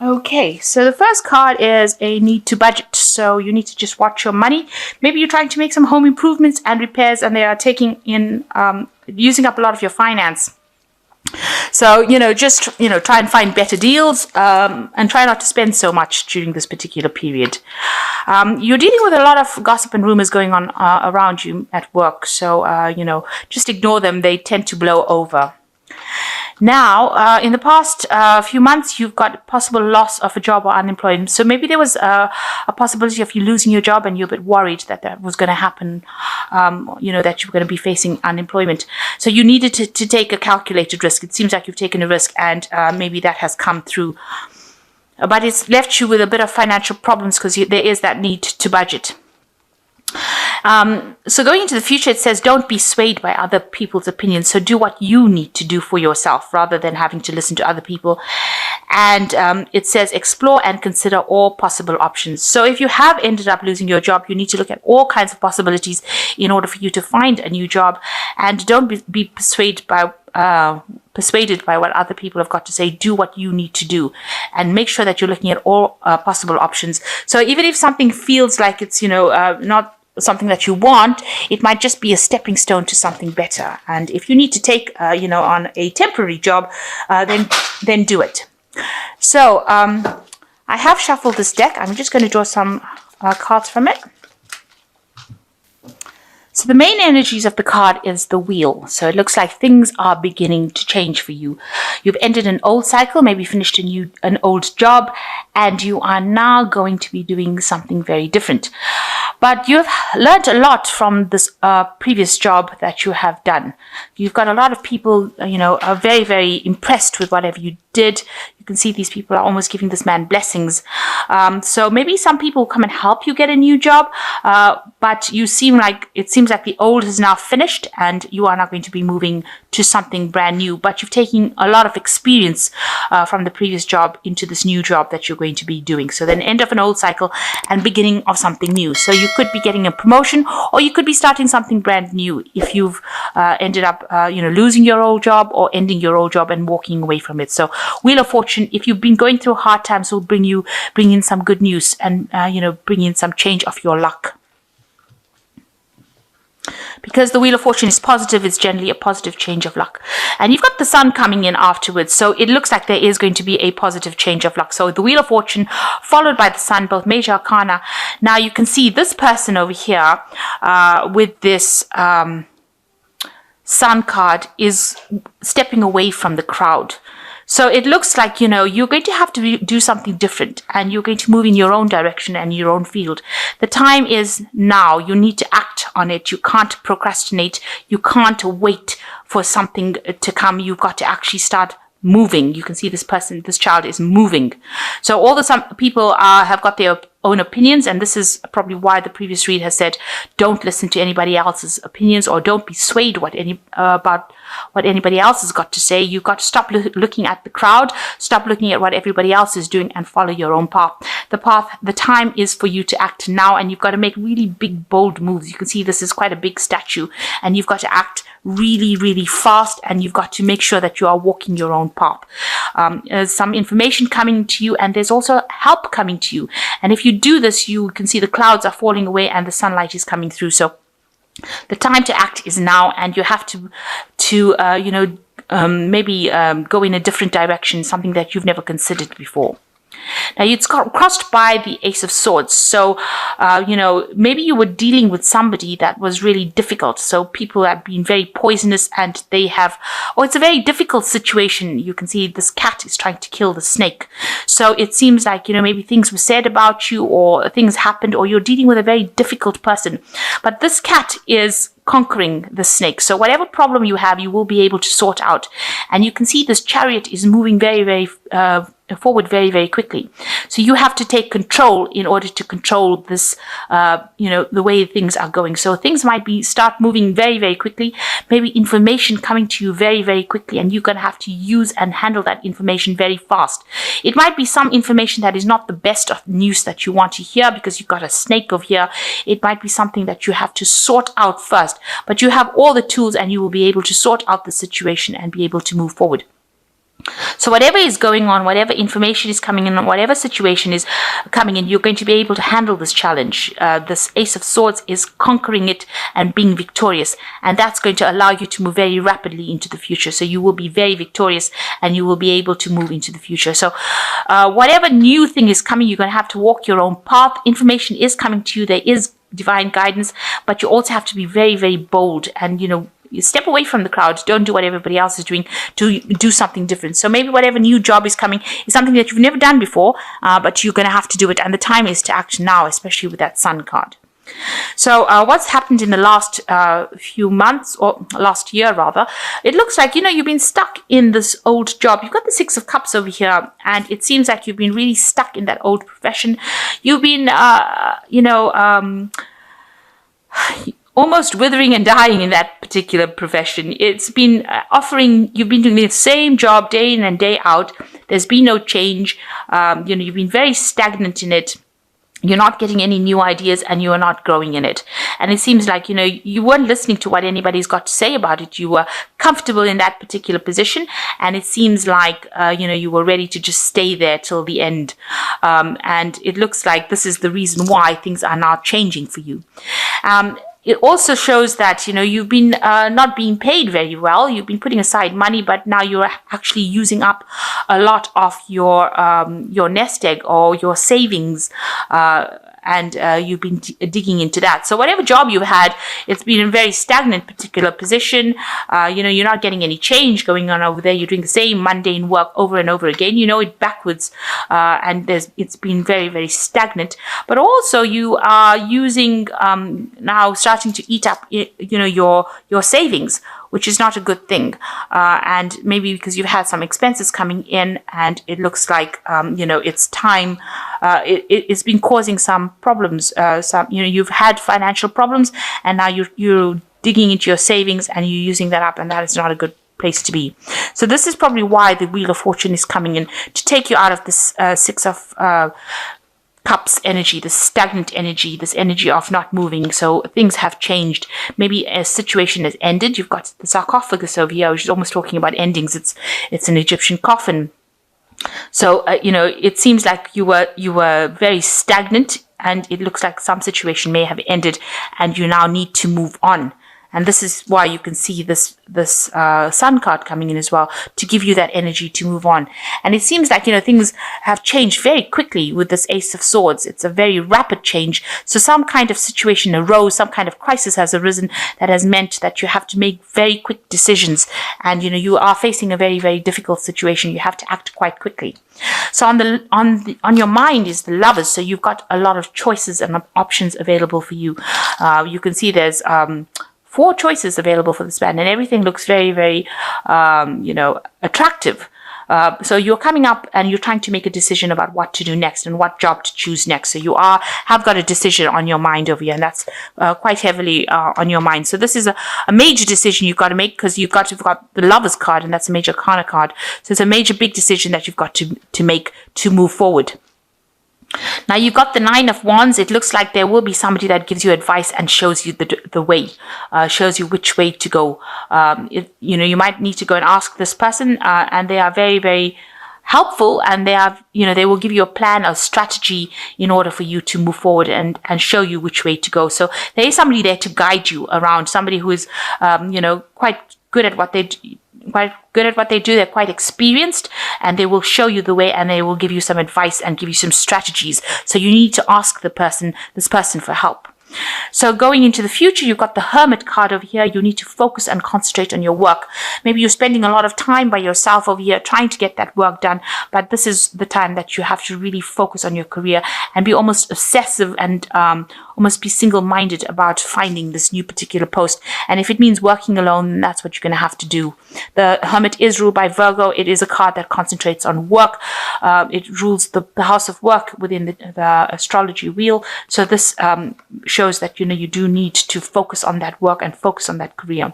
Okay, so the first card is a need to budget. So you need to just watch your money. Maybe you're trying to make some home improvements and repairs, and they are taking in, using up a lot of your finance. So, just, try and find better deals, and try not to spend so much during this particular period. You're dealing with a lot of gossip and rumors going on around you at work. So, just ignore them. They tend to blow over. Now, in the past few months, you've got possible loss of a job or unemployment. So maybe there was a possibility of you losing your job and you're a bit worried that was going to happen, that you were going to be facing unemployment. So you needed to take a calculated risk. It seems like you've taken a risk, and maybe that has come through. But it's left you with a bit of financial problems because there is that need to budget. So going into the future, it says don't be swayed by other people's opinions. So do what you need to do for yourself rather than having to listen to other people. And it says explore and consider all possible options. So if you have ended up losing your job, you need to look at all kinds of possibilities in order for you to find a new job. And don't be persuaded by what other people have got to say. Do what you need to do and make sure that you're looking at all possible options. So even if something feels like it's, not something that you want, it might just be a stepping stone to something better. And if you need to take, on a temporary job, then do it. So I have shuffled this deck. I'm just going to draw some cards from it. So the main energies of the card is the wheel. So it looks like things are beginning to change for you. You've ended an old cycle, maybe finished an old job, and you are now going to be doing something very different. But you've learned a lot from this previous job that you have done. You've got a lot of people, are very, very impressed with whatever you did. You can see these people are almost giving this man blessings. So maybe some people come and help you get a new job, but it seems like the old is now finished and you are now going to be moving to something brand new. But you've taken a lot of experience from the previous job into this new job that you're going to be doing. So then end of an old cycle and beginning of something new. So you could be getting a promotion, or you could be starting something brand new if you've ended up losing your old job or ending your old job and walking away from it. So Wheel of Fortune, if you've been going through hard times, will bring in some good news and bring in some change of your luck. Because the Wheel of Fortune is positive, it's generally a positive change of luck. And you've got the Sun coming in afterwards, so it looks like there is going to be a positive change of luck. So the Wheel of Fortune followed by the Sun, both major arcana. Now you can see this person over here with this Sun card is stepping away from the crowd. So it looks like, you're going to have to do something different, and you're going to move in your own direction and your own field. The time is now. You need to act on it. You can't procrastinate. You can't wait for something to come. You've got to actually start moving. You can see this child is moving. So some people have got their own opinions, and this is probably why the previous read has said don't listen to anybody else's opinions, or don't be swayed about what anybody else has got to say. You've got to stop looking at the crowd, stop looking at what everybody else is doing, and follow your own path. The time is for you to act now, and you've got to make really big, bold moves. You can see this is quite a big statue, and you've got to act really, really fast, and you've got to make sure that you are walking your own path. There's some information coming to you, and there's also help coming to you. And if you do this, you can see the clouds are falling away and the sunlight is coming through. So the time to act is now, and you have to maybe go in a different direction, something that you've never considered before. Now, it's crossed by the Ace of Swords. So, maybe you were dealing with somebody that was really difficult. So people have been very poisonous, and it's a very difficult situation. You can see this cat is trying to kill the snake. So it seems like, maybe things were said about you, or things happened, or you're dealing with a very difficult person. But this cat is conquering the snake. So whatever problem you have, you will be able to sort out. And you can see this chariot is moving very, very forward very, very quickly. So you have to take control in order to control this, the way things are going. So things might start moving very, very quickly, maybe information coming to you very, very quickly, and you're going to have to use and handle that information very fast. It might be some information that is not the best of news that you want to hear because you've got a snake over here. It might be something that you have to sort out first, but you have all the tools and you will be able to sort out the situation and be able to move forward. So whatever is going on, whatever information is coming in, whatever situation is coming in, you're going to be able to handle this challenge. This Ace of Swords is conquering it and being victorious. And that's going to allow you to move very rapidly into the future. So you will be very victorious and you will be able to move into the future. So whatever new thing is coming, you're going to have to walk your own path. Information is coming to you. There is divine guidance, but you also have to be very, very bold and, you step away from the crowd. Don't do what everybody else is doing. Do something different. So maybe whatever new job is coming is something that you've never done before, but you're going to have to do it. And the time is to act now, especially with that Sun card. So what's happened in the last few months, or last year rather, it looks like, you've been stuck in this old job. You've got the Six of Cups over here, and it seems like you've been really stuck in that old profession. You've been, almost withering and dying in that particular profession. It's been you've been doing the same job day in and day out. There's been no change. You've been very stagnant in it. You're not getting any new ideas and you are not growing in it. And it seems like, you weren't listening to what anybody's got to say about it. You were comfortable in that particular position. And it seems like, you were ready to just stay there till the end. And it looks like this is the reason why things are now changing for you. It also shows that, you've been not being paid very well. You've been putting aside money, but now you're actually using up a lot of your nest egg or your savings, and you've been digging into that. So whatever job you've had, it's been in a very stagnant particular position. You're not getting any change going on over there. You're doing the same mundane work over and over again. You know it backwards, and it's been very, very stagnant. But also you are using now starting to eat up, your savings, which is not a good thing. And maybe because you've had some expenses coming in and it looks like, it's time, it's been causing some problems. You've had financial problems and now you're digging into your savings and you're using that up, and that is not a good place to be. So this is probably why the Wheel of Fortune is coming in to take you out of this Six of Cups energy, this stagnant energy, this energy of not moving. So things have changed. Maybe a situation has ended. You've got the sarcophagus over here, which is almost talking about endings. It's an Egyptian coffin. So it seems like you were very stagnant, and it looks like some situation may have ended, and you now need to move on. And this is why you can see this Sun card coming in as well, to give you that energy to move on. And it seems like, things have changed very quickly with this Ace of Swords. It's a very rapid change. So some kind of situation arose, some kind of crisis has arisen that has meant that you have to make very quick decisions. And, you are facing a very, very difficult situation. You have to act quite quickly. So on your mind is the Lovers. So you've got a lot of choices and options available for you. You can see there's 4 choices available for this band, and everything looks very, very, attractive. So you're coming up and you're trying to make a decision about what to do next and what job to choose next. So you have got a decision on your mind over here, and that's quite heavily on your mind. So this is a major decision you've got to make, because you've got the Lovers card, and that's a major Arcana card. So it's a major big decision that you've got to make to move forward. Now you've got the Nine of Wands. It looks like there will be somebody that gives you advice and shows you the way, shows you which way to go. You might need to go and ask this person, and they are very, very helpful, and they will give you a plan, a strategy in order for you to move forward and show you which way to go. So there is somebody there to guide you around, somebody who is, quite good at what they do. They're quite experienced, and they will show you the way, and they will give you some advice and give you some strategies. So you need to ask this person for help. So going into the future, you've got the Hermit card over here. You need to focus and concentrate on your work. Maybe you're spending a lot of time by yourself over here trying to get that work done, but this is the time that you have to really focus on your career and be almost obsessive and almost be single-minded about finding this new particular post. And if it means working alone, that's what you're going to have to do. The Hermit is ruled by Virgo. It is a card that concentrates on work. It rules the house of work within the astrology wheel. So this shows that you do need to focus on that work and focus on that career.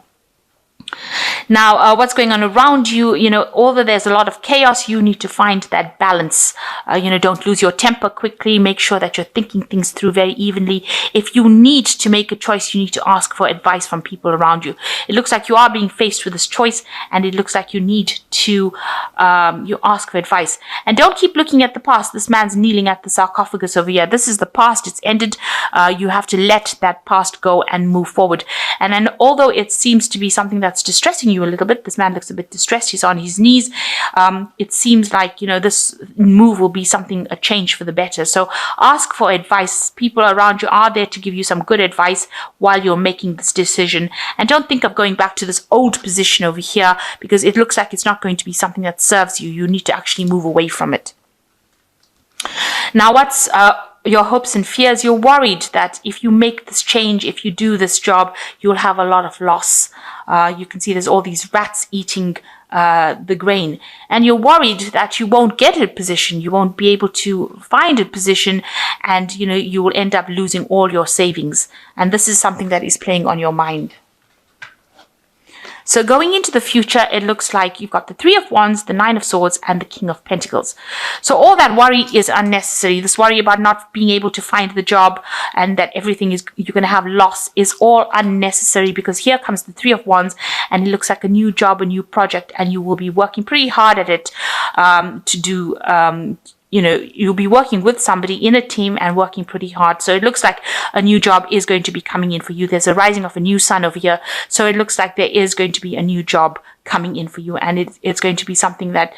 Now, what's going on around you, although there's a lot of chaos, you need to find that balance. Don't lose your temper quickly. Make sure that you're thinking things through very evenly. If you need to make a choice, you need to ask for advice from people around you. It looks like you are being faced with this choice, and it looks like you need to you ask for advice. And don't keep looking at the past. This man's kneeling at the sarcophagus over here. This is the past. It's ended. You have to let that past go and move forward. And then, although it seems to be something that's distressing you a little bit, this man looks a bit distressed. He's on his knees. It seems like, this move will be a change for the better. So ask for advice. People around you are there to give you some good advice while you're making this decision. And don't think of going back to this old position over here, because it looks like it's not going to be something that serves you. You need to actually move away from it. Now, what's your hopes and fears? You're worried that if you make this change, if you do this job, you'll have a lot of loss. You can see there's all these rats eating the grain, and you're worried that you won't get a position, you won't be able to find a position, and you will end up losing all your savings. And this is something that is playing on your mind. So going into the future, it looks like you've got the Three of Wands, the Nine of Swords, and the King of Pentacles. So all that worry is unnecessary. This worry about not being able to find the job and that everything you're going to have loss is all unnecessary, because here comes the Three of Wands, and it looks like a new job, a new project, and you will be working pretty hard at it to do you'll be working with somebody in a team and working pretty hard. So it looks like a new job is going to be coming in for you. There's a rising of a new sun over here. So it looks like there is going to be a new job coming in for you. And it's going to be something that,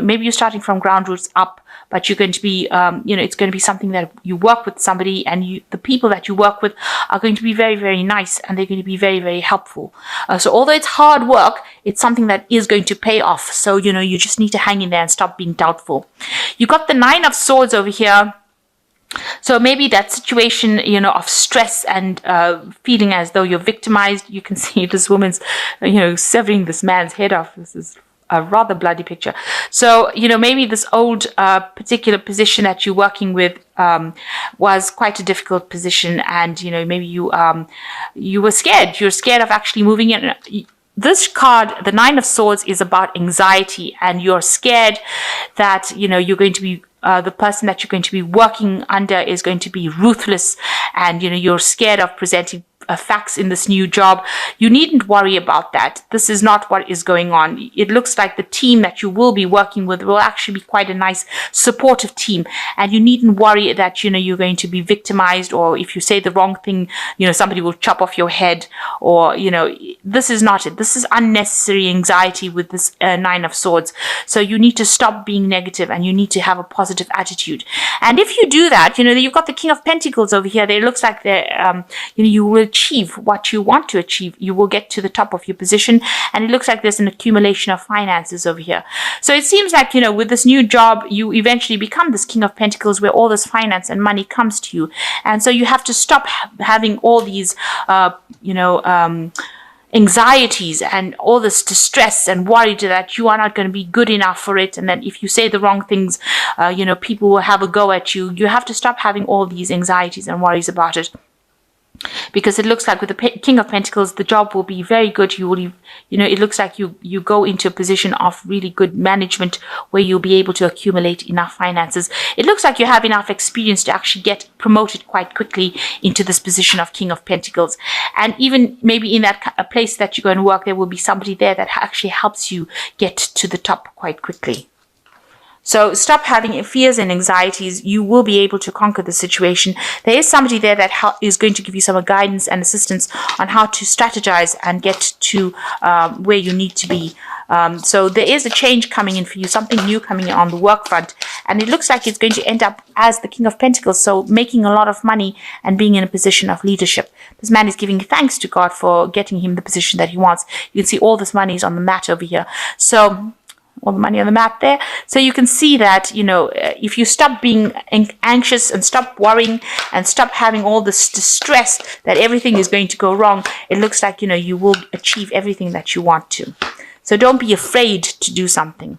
maybe you're starting from ground roots up, but you're going to be, it's going to be something that you work with somebody, and the people that you work with are going to be very, very nice, and they're going to be very, very helpful. So although it's hard work, it's something that is going to pay off. So, you just need to hang in there and stop being doubtful. You got the Nine of Swords over here. So maybe that situation, of stress and feeling as though you're victimized. You can see this woman's, severing this man's head off. This is a rather bloody picture. So, maybe this old particular position that you're working with was quite a difficult position, and, maybe you were scared. You're scared of actually moving in. This card, the Nine of Swords, is about anxiety, and you're scared that, you're going to be the person that you're going to be working under is going to be ruthless, and, you're scared of presenting facts in this new job. You needn't worry about that. This is not what is going on. It looks like the team that you will be working with will actually be quite a nice supportive team, and you needn't worry that you're going to be victimized, or if you say the wrong thing, somebody will chop off your head, or this is not it. This is unnecessary anxiety with this Nine of Swords. So you need to stop being negative, and you need to have a positive attitude. And if you do that, you've got the King of Pentacles over here. It looks like you will achieve what you want to achieve. You will get to the top of your position, and it looks like there's an accumulation of finances over here. So it seems like, with this new job, you eventually become this King of Pentacles, where all this finance and money comes to you. And so you have to stop having all these, anxieties and all this distress and worry that you are not going to be good enough for it, and that if you say the wrong things, people will have a go at you. You have to stop having all these anxieties and worries about it, because it looks like with the King of Pentacles, the job will be very good. You will, it looks like you go into a position of really good management, where you'll be able to accumulate enough finances. It looks like you have enough experience to actually get promoted quite quickly into this position of King of Pentacles. And even maybe in that place that you're going to work, there will be somebody there that actually helps you get to the top quite quickly. So stop having fears and anxieties. You will be able to conquer the situation. There is somebody there that is going to give you some guidance and assistance on how to strategize and get to where you need to be. So there is a change coming in for you, something new coming in on the work front. And it looks like it's going to end up as the King of Pentacles, so making a lot of money and being in a position of leadership. This man is giving thanks to God for getting him the position that he wants. You can see all this money is on the mat over here. So all the money on the map there. So you can see that, if you stop being anxious and stop worrying and stop having all this distress that everything is going to go wrong, it looks like, you will achieve everything that you want to. So don't be afraid to do something.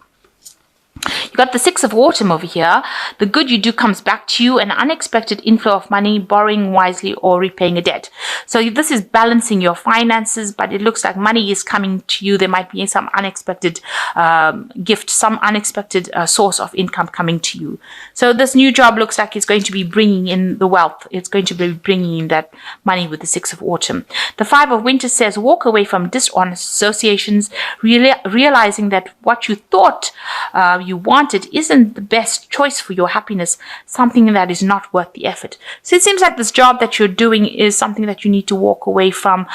You got the Six of Autumn over here. The good you do comes back to you, an unexpected inflow of money, borrowing wisely or repaying a debt. So this is balancing your finances, but it looks like money is coming to you. There might be some unexpected gift, some unexpected source of income coming to you. So this new job looks like it's going to be bringing in the wealth. It's going to be bringing in that money with the Six of Autumn. The Five of Winter says walk away from dishonest associations, realizing that what you thought you wanted isn't the best choice for your happiness, something that is not worth the effort. So it seems like this job that you're doing is something that you need to walk away from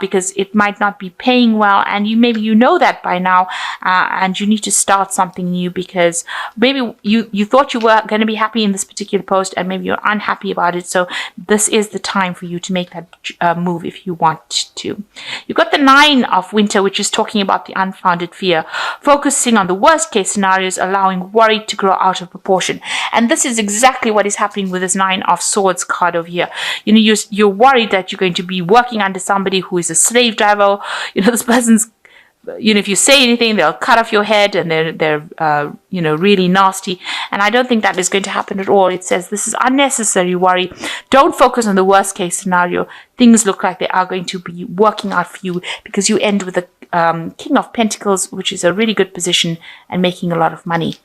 because it might not be paying well, and maybe you know that by now, and you need to start something new because maybe you thought you were going to be happy in this particular post and maybe you're unhappy about it. So this is the time for you to make that move if you want to. You've got the Nine of Winter, which is talking about the unfounded fear, focusing on the worst case scenarios, allowing worry to grow out of proportion. And this is exactly what is happening with this Nine of Swords card over here. You're worried that you're going to be working under somebody who is a slave driver. This person's, if you say anything, they'll cut off your head, and they're really nasty. And I don't think that is going to happen at all. It says this is unnecessary worry. Don't focus on the worst case scenario. Things look like they are going to be working out for you because you end with the King of Pentacles, which is a really good position and making a lot of money.